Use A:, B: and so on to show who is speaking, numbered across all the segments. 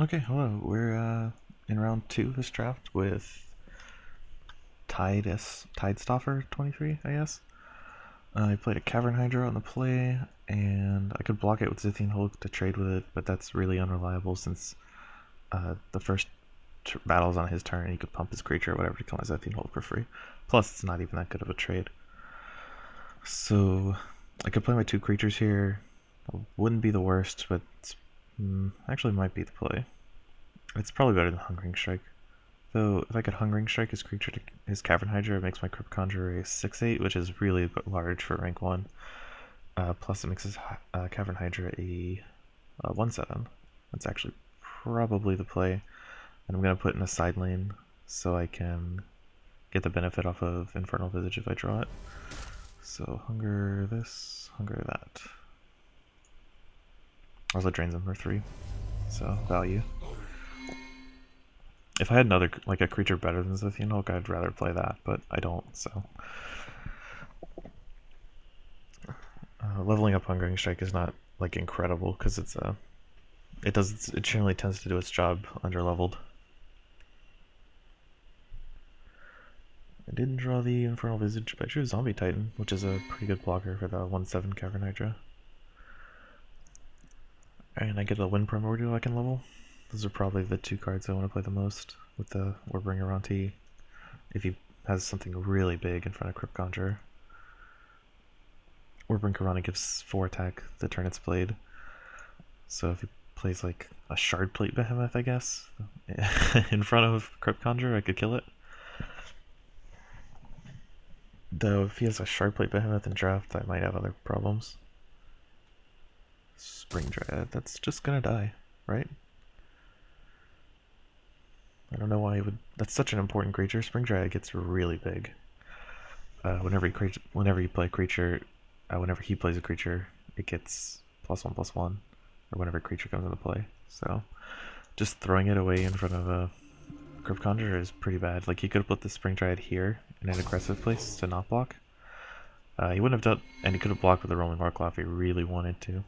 A: Okay, hello. We're in round 2 of this draft with Tidestoffer 23, I guess. I played a Cavern Hydra on the play, and I could block it with Zithian Hulk to trade with it, but that's really unreliable since the first battle's on his turn, and he could pump his creature or whatever to kill my Zithian Hulk for free. Plus, it's not even that good of a trade. So, I could play my 2 creatures here. It wouldn't be the worst, but actually might be the play. It's probably better than Hungering Strike. So if I could Hungering Strike his creature to his Cavern Hydra, it makes my Crypt Conjurer a 6/8, which is really large for rank 1. Plus it makes his Cavern Hydra a 1/7. That's actually probably the play. And I'm going to put in a side lane so I can get the benefit off of Infernal Visage if I draw it. So hunger this, hunger that. Also drains him for 3. So value. If I had another, like a creature better than Zithian Hulk, I'd rather play that, but I don't, so. Leveling up Hungering Strike is not, like, incredible, because it generally tends to do its job under leveled. I didn't draw the Infernal Visage, but I drew Zombie Titan, which is a pretty good blocker for the 1/7 Cavern Hydra. And I get a Wind Primordial I can level. Those are probably the 2 cards I want to play the most with the Warbringer Ronti. If he has something really big in front of Crypt Conjurer. Warbringer Ronti gives 4 attack the turn it's played. So if he plays like a Shardplate Behemoth, I guess, in front of Crypt Conjurer, I could kill it. Though if he has a Shardplate Behemoth in draft, I might have other problems. Spring Dryad, that's just gonna die, right? I don't know why he would. That's such an important creature. Spring Dryad gets really big. Whenever you play a creature, whenever he plays a creature, it gets +1/+1, or whenever a creature comes into play. So, just throwing it away in front of a Crypt Conjurer is pretty bad. Like, he could have put the Spring Dryad here in an aggressive place to not block. He wouldn't have done, and he could have blocked with the Rolling Warclaw if he really wanted to.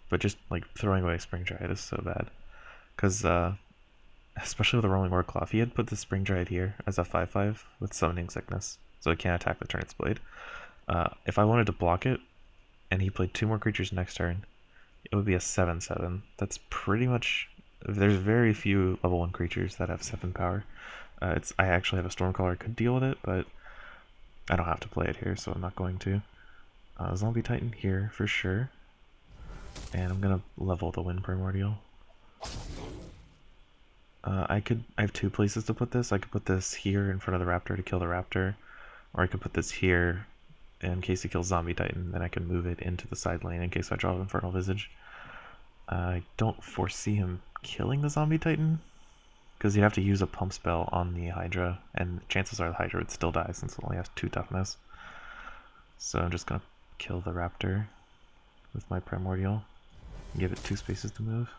A: But just, like, throwing away Spring Dryad is so bad. Because, especially with the Rolling Warclaw, if he had put the Spring Dryad here as a 5/5 with Summoning Sickness, so it can't attack the turn it's played, if I wanted to block it, and he played 2 more creatures next turn, it would be a 7/7. That's pretty much. There's very few level 1 creatures that have 7 power. I actually have a Stormcaller I could deal with it, but I don't have to play it here, so I'm not going to. Zombie Titan here for sure, and I'm gonna level the Wind Primordial. I have 2 places to put this. I could put this here in front of the Raptor to kill the Raptor, or I could put this here in case he kills Zombie Titan, then I can move it into the side lane in case I draw Infernal Visage. I don't foresee him killing the Zombie Titan, because you'd have to use a pump spell on the Hydra, and chances are the Hydra would still die since it only has 2 toughness. So I'm just going to kill the Raptor with my Primordial, and give it 2 spaces to move.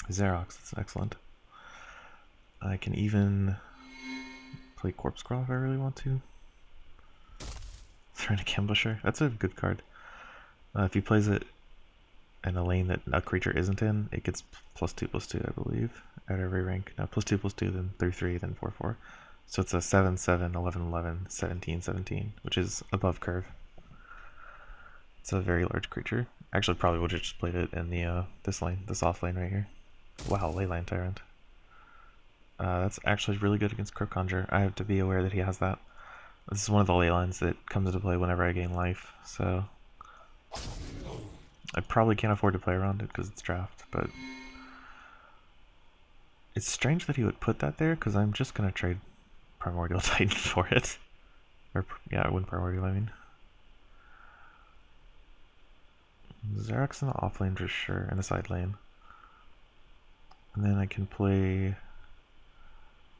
A: Xerox, that's excellent. I can even play Corpse Crawl if I really want to. Throwing a Ambusher, that's a good card. If he plays it in a lane that a creature isn't in, it gets +2/+2, I believe, at every rank. Now +2/+2, then 3/3, then 4/4. So it's a 7/7, 11/11, 17/17, which is above curve. It's a very large creature. Actually, probably would have just played it in the this lane, the soft lane right here. Wow, Leyline Tyrant. That's actually really good against Crypt Conjurer. I have to be aware that he has that. This is one of the Leylines that comes into play whenever I gain life, so I probably can't afford to play around it because it's draft, but it's strange that he would put that there because I'm just going to trade Primordial Titan for it. Or, yeah, Wind Primordial, I mean. Xerax in the off lane for sure, in the side lane. And then I can play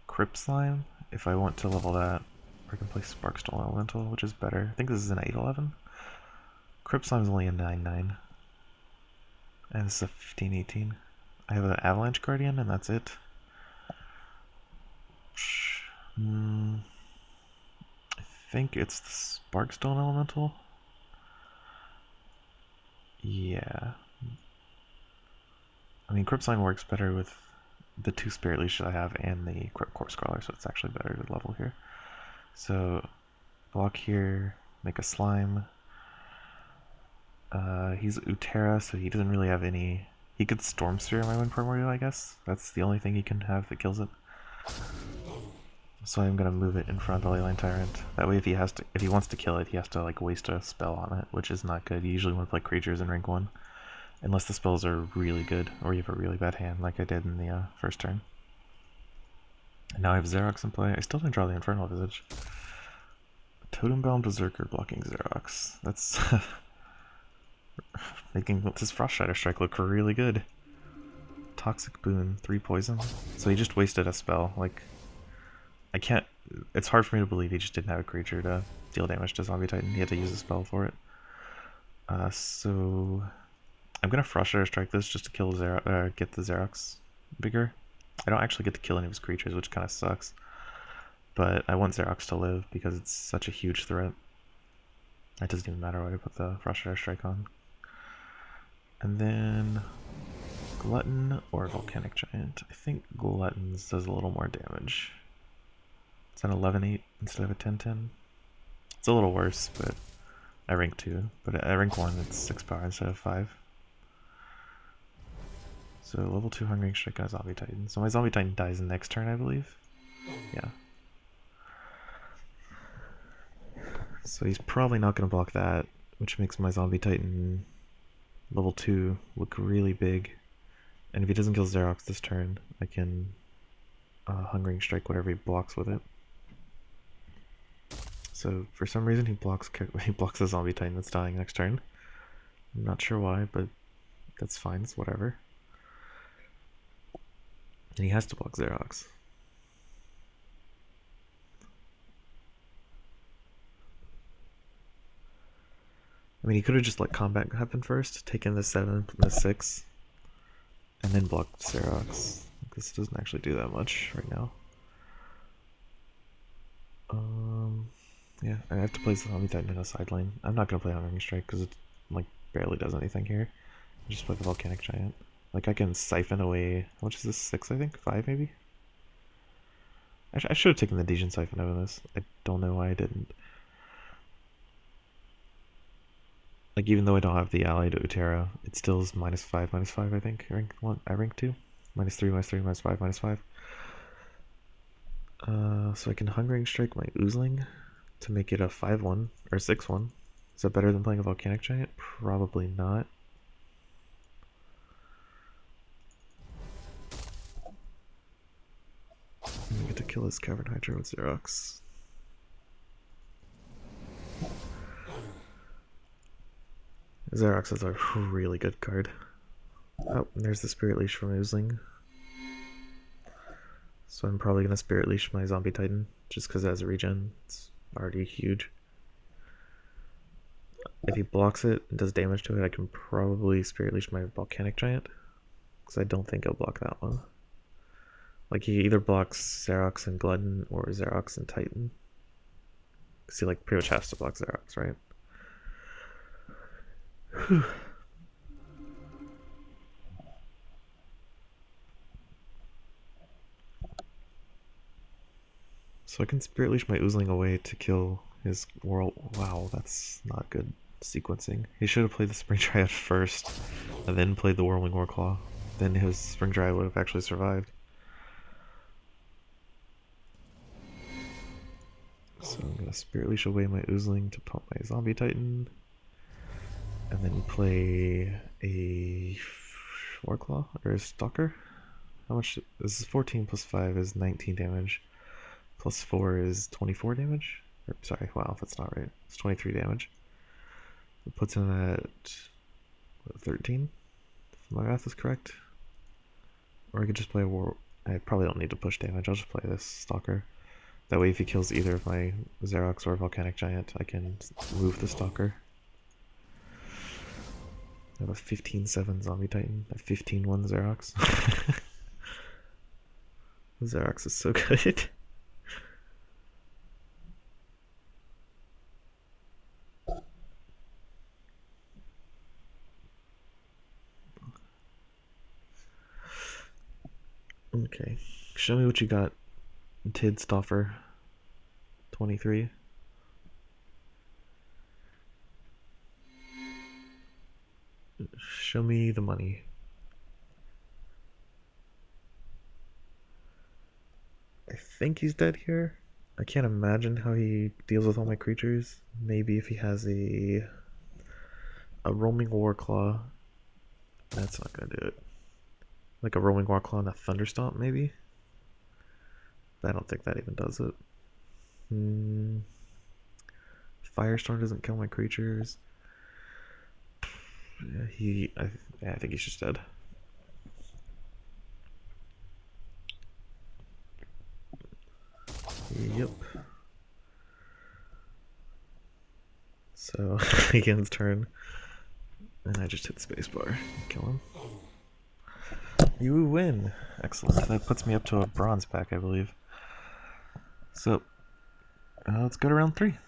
A: Crypt Slime if I want to level that. Or I can play Sparkstone Elemental, which is better. I think this is an 8/11. Crypt Slime is only a 9/9. And this is a 15/18. I have an Avalanche Guardian, and that's it. I think it's the Sparkstone Elemental. Yeah. I mean, Crypt Sign works better with the 2 Spirit Leash I have and the Crypt Corpse Crawler, so it's actually better to level here. So, block here, make a slime. He's Utera, so he doesn't really have any. He could Storm Sphere my Wind Primordial, I guess. That's the only thing he can have that kills it. So I'm gonna move it in front of the Leyline Tyrant. That way, if he wants to kill it, he has to like waste a spell on it, which is not good. You usually want to play creatures in rank 1, unless the spells are really good or you have a really bad hand, like I did in the first turn. And now I have Xerox in play. I still didn't draw the Infernal Visage. Totembound Berserker blocking Xerox. That's making this Frost Shatter Strike look really good. Toxic Boon, 3 poison. So he just wasted a spell. Like, I can't. It's hard for me to believe he just didn't have a creature to deal damage to Zombie Titan. He had to use a spell for it. So I'm gonna Frost Shatter Strike this just to kill get the Xerox bigger. I don't actually get to kill any of his creatures, which kind of sucks. But I want Xerox to live because it's such a huge threat. It doesn't even matter what I put the Frost Shatter Strike on. And then Glutton or Volcanic Giant. I think Glutton's does a little more damage. It's an 11-8 instead of a 10-10. It's a little worse, but at rank 2. But at rank 1, it's 6 power instead of 5. So level 2 Hungering Strike on a Zombie Titan. So my Zombie Titan dies next turn, I believe. Yeah. So he's probably not going to block that, which makes my Zombie Titan level 2 look really big. And if he doesn't kill Xerox this turn, I can Hungering Strike whatever he blocks with it. So for some reason he blocks the Zombie Titan that's dying next turn. I'm not sure why, but that's fine, it's whatever. And he has to block Xerox. I mean, he could have just let combat happen first, taken the 7 and the 6, and then blocked Xerox. This doesn't actually do that much right now. Yeah, I have to play Zombie Titan in a side lane. I'm not gonna play Hungering Strike because it like barely does anything here. I just play the Volcanic Giant. Like I can siphon away. How much is this? 6, I think? 5 maybe? I should have taken the Dejin Siphon over this. I don't know why I didn't. Like even though I don't have the ally to Utera, it still is -5, I think. Rank 1, I rank 2. -3, -3, -5, -5. So I can Hungering Strike my Oozling to make it a 5-1 or 6-1. Is that better than playing a Volcanic Giant? Probably not. I get to kill his Cavern Hydra with Xerox. Xerox is a really good card. Oh, and there's the Spirit Leash from Oozling. So I'm probably going to Spirit Leash my Zombie Titan, just because it has a regen. It's already huge. If he blocks it and does damage to it, I can probably Spirit Leash my Volcanic Giant, because I don't think he'll block that one. Like, he either blocks Xerox and Glutton, or Xerox and Titan. Because he, like, pretty much has to block Xerox, right? Whew. So I can Spirit Leash my Oozling away to kill his world. Wow, that's not good sequencing. He should have played the Spring Dryad first, and then played the Whirlwind Warclaw. Then his Spring Dryad would have actually survived. So I'm gonna Spirit Leash away my Oozling to pump my Zombie Titan, and then play a Warclaw or a Stalker. How much? This is 14 plus 5 is 19 damage. Plus 4 is 24 damage. Or, sorry, wow, that's not right. It's 23 damage. It puts him at 13, if my math is correct. Or I could just play a war. I probably don't need to push damage. I'll just play this Stalker. That way, if he kills either of my Xerox or Volcanic Giant, I can move the Stalker. I have a 15-7 Zombie Titan, a 15-1 Xerox. Xerox is so good. Okay. Show me what you got. Tid Stoffer. 23. Show me the money. I think he's dead here. I can't imagine how he deals with all my creatures. Maybe if he has a roaming Warclaw. That's not gonna do it. Like a roaming Warclaw and a Thunderstomp, maybe? I don't think that even does it. Firestorm doesn't kill my creatures. Yeah, I think he's just dead. Yep. So, again, turn. And I just hit spacebar. Kill him. You win! Excellent. That puts me up to a bronze pack, I believe. So, let's go to round 3.